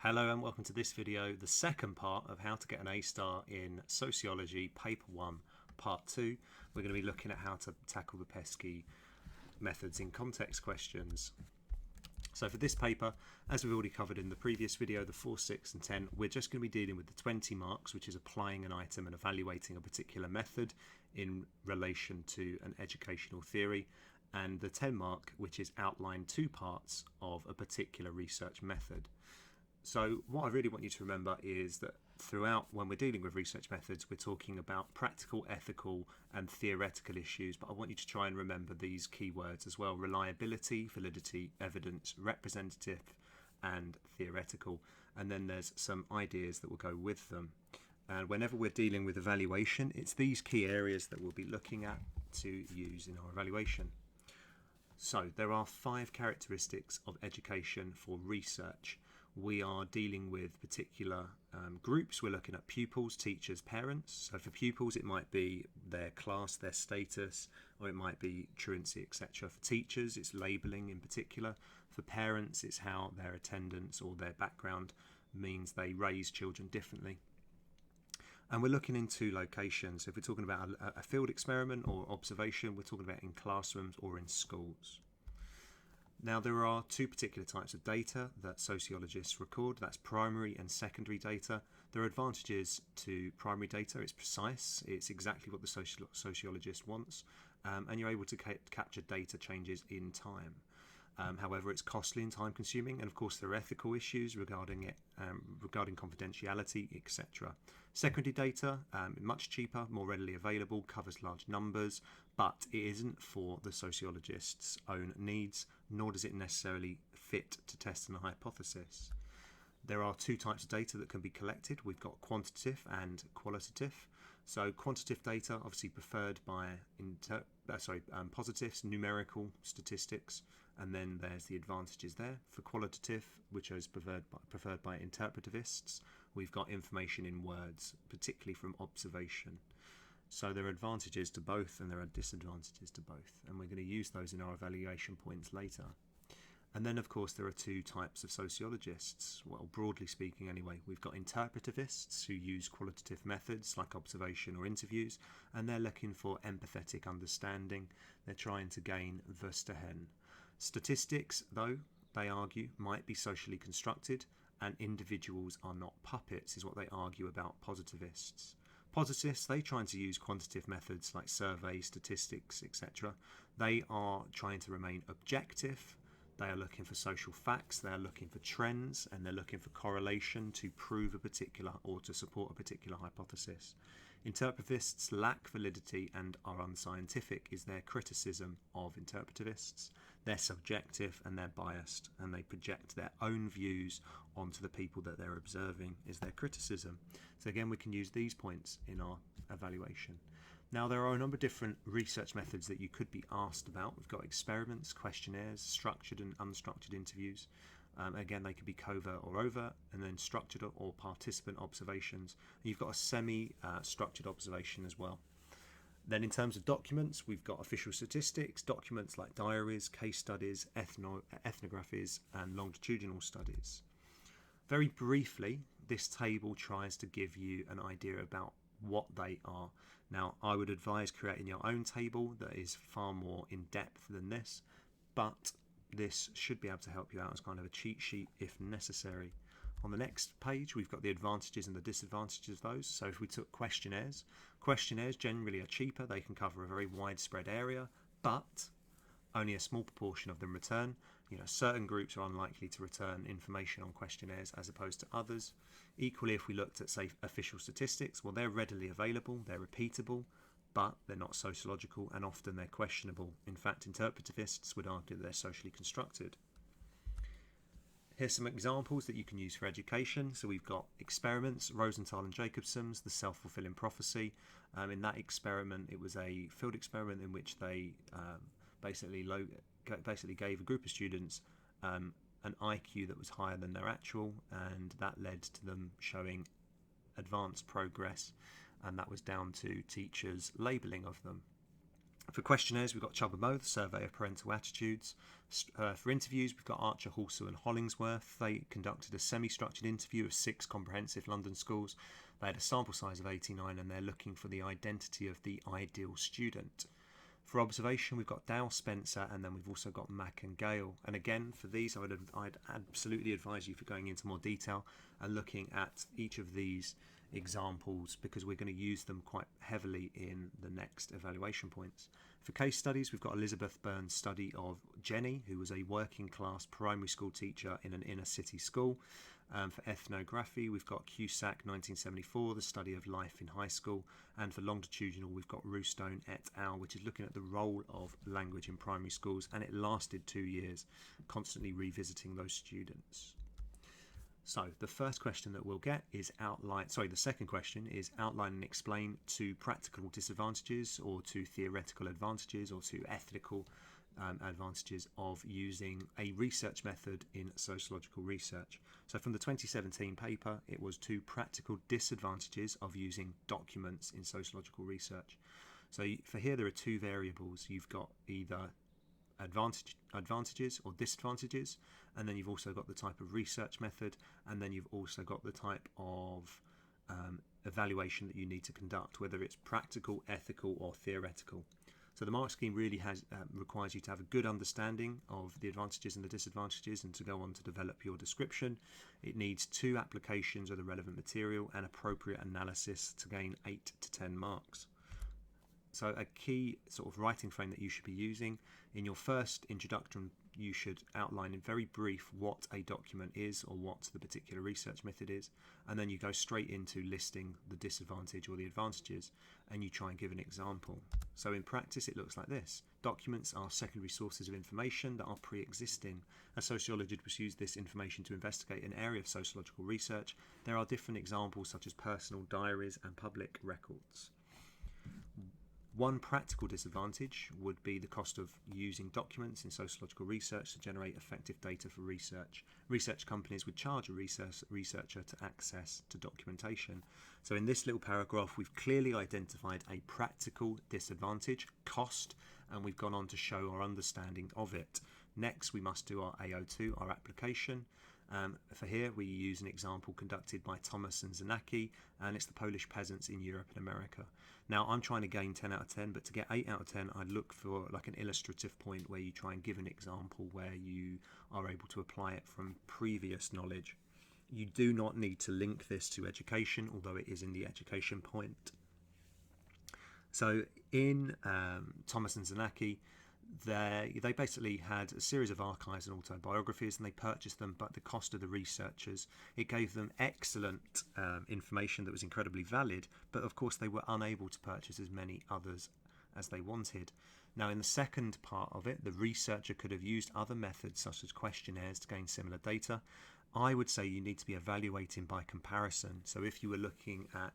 Hello and welcome to this video, the second part of how to get an A star in Sociology, Paper 1, Part 2. We're going to be looking at how to tackle the pesky methods in context questions. So for this paper, as we've already covered in the previous video, the 4, 6 and 10, we're just going to be dealing with the 20 marks, which is applying an item and evaluating a particular method in relation to an educational theory, and the 10 mark, which is outline 2 parts of a particular research method. So what I really want you to remember is that throughout, when we're dealing with research methods, we're talking about practical, ethical and theoretical issues, but I want you to try and remember these keywords as well: reliability, validity, evidence, representative and theoretical. And then there's some ideas that will go with them. And whenever we're dealing with evaluation, it's these key areas that we'll be looking at to use in our evaluation. So there are 5 characteristics of education for research. We are dealing with particular groups. We're looking at pupils, teachers, parents. So for pupils, it might be their class, their status, or it might be truancy, etc. For teachers, it's labelling in particular. For parents, it's how their attendance or their background means they raise children differently. And we're looking into locations. If we're talking about a field experiment or observation, we're talking about in classrooms or in schools. Now, there are 2 particular types of data that sociologists record. That's primary and secondary data. There are advantages to primary data. It's precise. It's exactly what the sociologist wants. And you're able to capture data changes in time. However, it's costly and time consuming, and of course there are ethical issues regarding it, regarding confidentiality, etc. Secondary data, much cheaper, more readily available, covers large numbers, but it isn't for the sociologist's own needs, nor does it necessarily fit to test a hypothesis. There are 2 types of data that can be collected. We've got quantitative and qualitative. So quantitative data, obviously preferred by positives, numerical statistics, and then there's the advantages there. For qualitative, which is preferred by interpretivists, we've got information in words, particularly from observation. So there are advantages to both and there are disadvantages to both, and we're going to use those in our evaluation points later. And then, of course, there are 2 types of sociologists. Well, broadly speaking anyway, we've got interpretivists who use qualitative methods like observation or interviews, and they're looking for empathetic understanding. They're trying to gain Verstehen. Statistics, though, they argue, might be socially constructed, and individuals are not puppets, is what they argue about positivists. Positivists, they trying to use quantitative methods like surveys, statistics, etc. They are trying to remain objective. They are looking for social facts, they are looking for trends, and they're looking for correlation to prove a particular or to support a particular hypothesis. Interpretivists lack validity and are unscientific is their criticism of interpretivists. They're subjective and they're biased, and they project their own views onto the people that they're observing is their criticism. So again, we can use these points in our evaluation. Now, there are a number of different research methods that you could be asked about. We've got experiments, questionnaires, structured and unstructured interviews. Again, they could be covert or overt, and then structured or participant observations. And you've got a semi-structured observation as well. Then in terms of documents, we've got official statistics, documents like diaries, case studies, ethnographies, and longitudinal studies. Very briefly, this table tries to give you an idea about what they are. Now, I would advise creating your own table that is far more in depth than this, but this should be able to help you out as kind of a cheat sheet if necessary. On the next page, we've got the advantages and the disadvantages of those. So if we took questionnaires, questionnaires generally are cheaper. They can cover a very widespread area, but only a small proportion of them return. Certain groups are unlikely to return information on questionnaires as opposed to others. Equally, if we looked at, say, official statistics, well, they're readily available, they're repeatable, but they're not sociological, and often they're questionable. In fact, interpretivists would argue that they're socially constructed. Here's some examples that you can use for education. So we've got experiments, Rosenthal and Jacobson's, the self-fulfilling prophecy. In that experiment, it was a field experiment in which they basically gave a group of students an IQ that was higher than their actual, and that led to them showing advanced progress, and that was down to teachers' labelling of them. For questionnaires, we've got Chubb and Moe, the survey of parental attitudes. For interviews, we've got Archer, Halsall and Hollingsworth. They conducted a semi-structured interview of 6 comprehensive London schools. They had a sample size of 89 and they're looking for the identity of the ideal student. For observation, we've got Dale, Spencer, and then we've also got Mack and Gale. And again, for these, I'd absolutely advise you for going into more detail and looking at each of these examples, because we're going to use them quite heavily in the next evaluation points. For case studies, we've got Elizabeth Burns' study of Jenny, who was a working class primary school teacher in an inner city school. For ethnography, we've got Cusack 1974, the study of life in high school. And for longitudinal, we've got Roostone et al., which is looking at the role of language in primary schools, and it lasted 2 years, constantly revisiting those students. So the first question that we'll get is the second question is outline and explain 2 practical disadvantages or 2 theoretical advantages or 2 ethical advantages of using a research method in sociological research. So from the 2017 paper, it was 2 practical disadvantages of using documents in sociological research. So for here, there are 2 variables. You've got either advantages or disadvantages, and then you've also got the type of research method, and then you've also got the type of evaluation that you need to conduct, whether it's practical, ethical or theoretical. So the mark scheme really requires you to have a good understanding of the advantages and the disadvantages and to go on to develop your description. It needs 2 applications of the relevant material and appropriate analysis to gain 8 to 10 marks. So a key sort of writing frame that you should be using in your first introduction, you should outline in very brief what a document is or what the particular research method is, and then you go straight into listing the disadvantage or the advantages, and you try and give an example. So in practice, it looks like this. Documents are secondary sources of information that are pre-existing. A sociologist would use this information to investigate an area of sociological research. There are different examples such as personal diaries and public records. One practical disadvantage would be the cost of using documents in sociological research to generate effective data for research. Research companies would charge a researcher to access to documentation. So in this little paragraph, we've clearly identified a practical disadvantage, cost, and we've gone on to show our understanding of it. Next, we must do our AO2, our application. For here, we use an example conducted by Thomas and Zanacki, and it's the Polish peasants in Europe and America. Now, I'm trying to gain 10 out of 10, but to get 8 out of 10, I'd look for like an illustrative point where you try and give an example where you are able to apply it from previous knowledge. You do not need to link this to education, although it is in the education point. So in Thomas and Zanacki, they basically had a series of archives and autobiographies, and they purchased them, but the cost of the researchers, it gave them excellent information that was incredibly valid, but of course they were unable to purchase as many others as they wanted. Now in the second part of it, the researcher could have used other methods such as questionnaires to gain similar data. I would say you need to be evaluating by comparison. So if you were looking at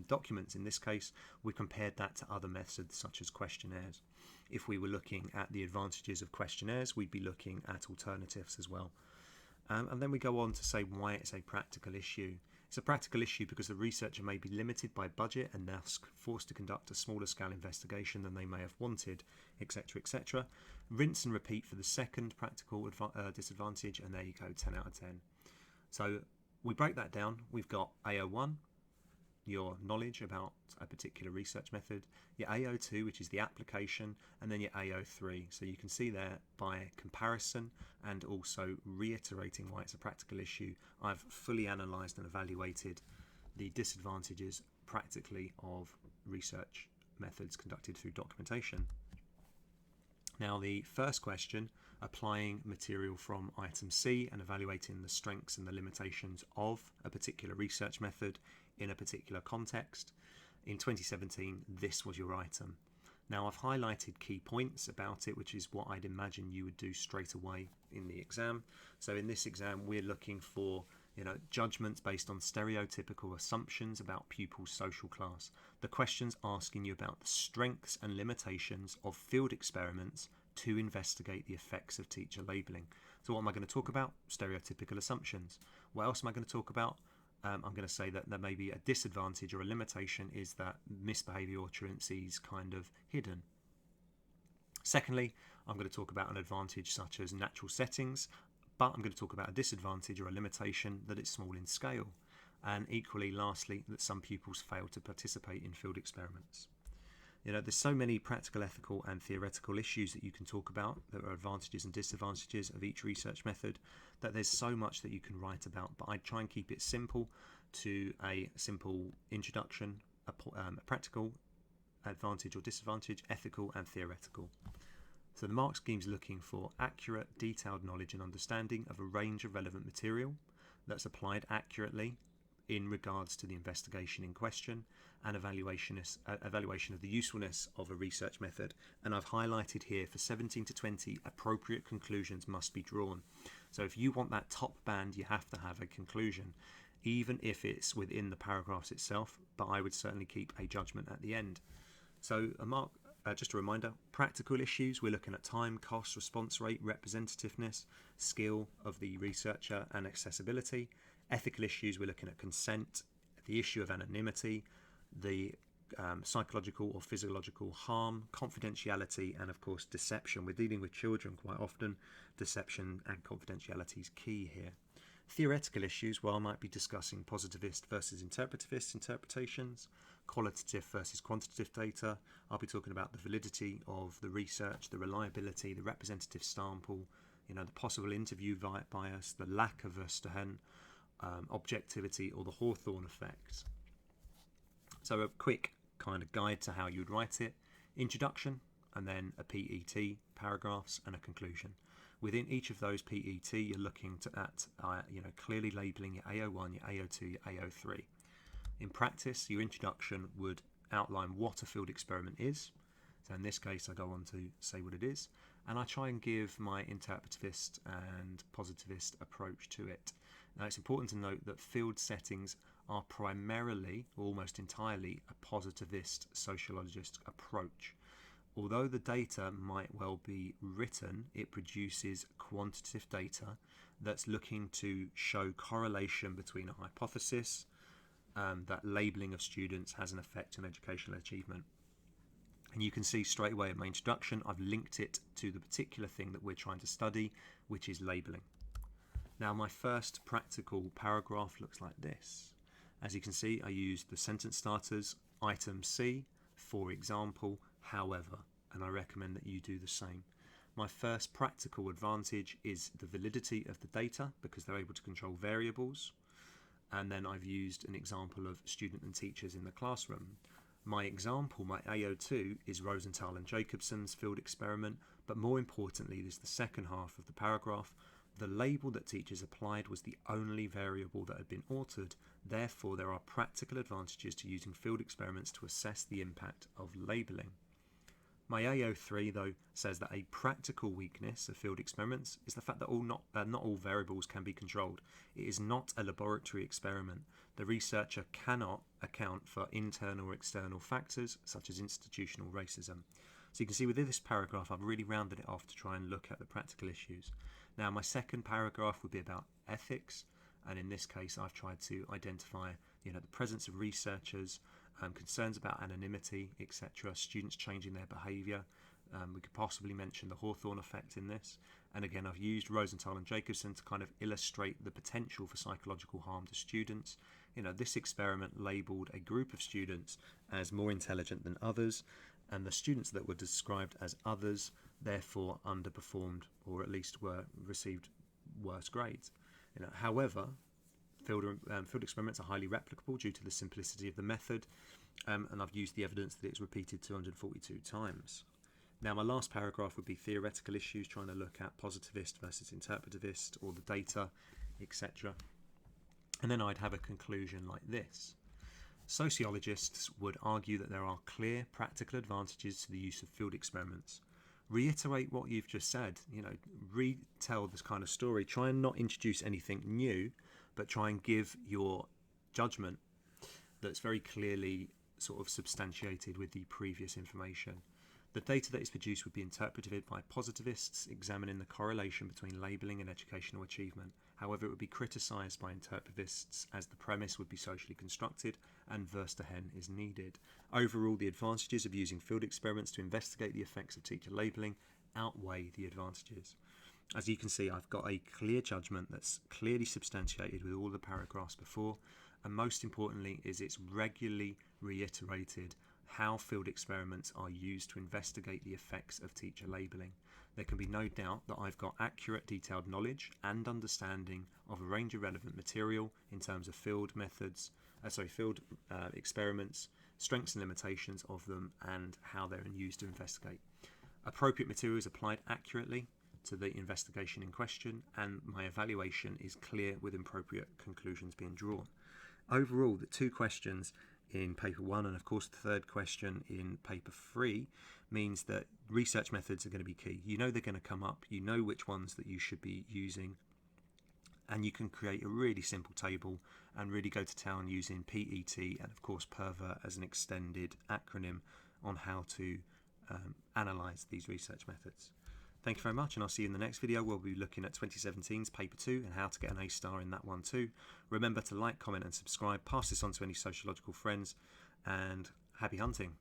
documents in this case, we compared that to other methods such as questionnaires. If we were looking at the advantages of questionnaires, we'd be looking at alternatives as well. And then we go on to say why it's a practical issue. It's a practical issue because the researcher may be limited by budget and thus forced to conduct a smaller scale investigation than they may have wanted, etc., etc. Rinse and repeat for the second practical disadvantage, and there you go, 10 out of 10. So we break that down. We've got AO1, your knowledge about a particular research method, your AO2, which is the application, and then your AO3. So you can see there by comparison and also reiterating why it's a practical issue, I've fully analysed and evaluated the disadvantages practically of research methods conducted through documentation. Now the first question, applying material from item C and evaluating the strengths and the limitations of a particular research method in a particular context. In 2017, this was your item. Now I've highlighted key points about it, which is what I'd imagine you would do straight away in the exam. So in this exam, we're looking for judgments based on stereotypical assumptions about pupils' social class. The question's asking you about the strengths and limitations of field experiments to investigate the effects of teacher labelling. So what am I going to talk about? Stereotypical assumptions. What else am I going to talk about? I'm going to say that there may be a disadvantage or a limitation is that misbehaviour or truancy is kind of hidden. Secondly, I'm going to talk about an advantage such as natural settings, but I'm going to talk about a disadvantage or a limitation that it's small in scale. And equally, lastly, that some pupils fail to participate in field experiments. There's so many practical, ethical and theoretical issues that you can talk about. There are advantages and disadvantages of each research method, that there's so much that you can write about, but I try and keep it simple to a simple introduction, a practical, advantage or disadvantage, ethical and theoretical. So the mark scheme is looking for accurate, detailed knowledge and understanding of a range of relevant material that's applied accurately in regards to the investigation in question, and evaluation of the usefulness of a research method. And I've highlighted here for 17 to 20 appropriate conclusions must be drawn. So if you want that top band, you have to have a conclusion, even if it's within the paragraphs itself, but I would certainly keep a judgment at the end. So just a reminder, practical issues, we're looking at time, cost, response rate, representativeness, skill of the researcher and accessibility. Ethical issues, we're looking at consent, the issue of anonymity, the psychological or physiological harm, confidentiality, and of course deception. We're dealing with children quite often. Deception and confidentiality is key here. Theoretical issues, well, I might be discussing positivist versus interpretivist interpretations, qualitative versus quantitative data. I'll be talking about the validity of the research, the reliability, the representative sample, the possible interview bias, the lack of Verstehen, objectivity, or the Hawthorne effect. So a quick kind of guide to how you would write it: introduction, and then a PET, paragraphs, and a conclusion. Within each of those PET, you're looking at clearly labelling your AO1, your AO2, your AO3. In practice, your introduction would outline what a field experiment is. So in this case, I go on to say what it is, and I try and give my interpretivist and positivist approach to it. Now, it's important to note that field settings are primarily, almost entirely, a positivist sociologist approach. Although the data might well be written, it produces quantitative data that's looking to show correlation between a hypothesis, that labelling of students has an effect on educational achievement. And you can see straight away in my introduction, I've linked it to the particular thing that we're trying to study, which is labelling. Now, my first practical paragraph looks like this. As you can see, I used the sentence starters, item C, for example, however, and I recommend that you do the same. My first practical advantage is the validity of the data, because they're able to control variables. And then I've used an example of student and teachers in the classroom. My example, my AO2, is Rosenthal and Jacobson's field experiment, but more importantly, there's the second half of the paragraph. The label that teachers applied was the only variable that had been altered. Therefore, there are practical advantages to using field experiments to assess the impact of labelling. My AO3, though, says that a practical weakness of field experiments is the fact that not all variables can be controlled. It is not a laboratory experiment. The researcher cannot account for internal or external factors, such as institutional racism. So you can see within this paragraph, I've really rounded it off to try and look at the practical issues. Now, my second paragraph would be about ethics, and in this case, I've tried to identify, the presence of researchers, concerns about anonymity, etc., students changing their behaviour. We could possibly mention the Hawthorne effect in this. And again, I've used Rosenthal and Jacobson to kind of illustrate the potential for psychological harm to students. This experiment labelled a group of students as more intelligent than others, and the students that were described as others therefore underperformed, or at least received worse grades. However, field experiments are highly replicable due to the simplicity of the method, and I've used the evidence that it's repeated 242 times. Now, my last paragraph would be theoretical issues, trying to look at positivist versus interpretivist, or the data, etc. And then I'd have a conclusion like this. Sociologists would argue that there are clear practical advantages to the use of field experiments. Reiterate what you've just said, retell this kind of story. Try and not introduce anything new, but try and give your judgment that's very clearly sort of substantiated with the previous information. The data that is produced would be interpreted by positivists, examining the correlation between labelling and educational achievement. However, it would be criticised by interpretivists as the premise would be socially constructed and vers de hen is needed. Overall, the advantages of using field experiments to investigate the effects of teacher labelling outweigh the advantages. As you can see, I've got a clear judgment that's clearly substantiated with all the paragraphs before, and most importantly is it's regularly reiterated how field experiments are used to investigate the effects of teacher labelling. There can be no doubt that I've got accurate, detailed knowledge and understanding of a range of relevant material in terms of field experiments, strengths and limitations of them, and how they're used to investigate. Appropriate material is applied accurately to the investigation in question, and my evaluation is clear with appropriate conclusions being drawn. Overall, the 2 questions in paper 1 and of course the 3rd question in paper 3 means that research methods are going to be key. You know they're going to come up, you know which ones that you should be using, and you can create a really simple table and really go to town using PET and of course PERVA as an extended acronym on how to analyse these research methods. Thank you very much, and I'll see you in the next video. We'll be looking at 2017's paper 2 and how to get an A star in that one too. Remember to like, comment and subscribe. Pass this on to any sociological friends, and happy hunting.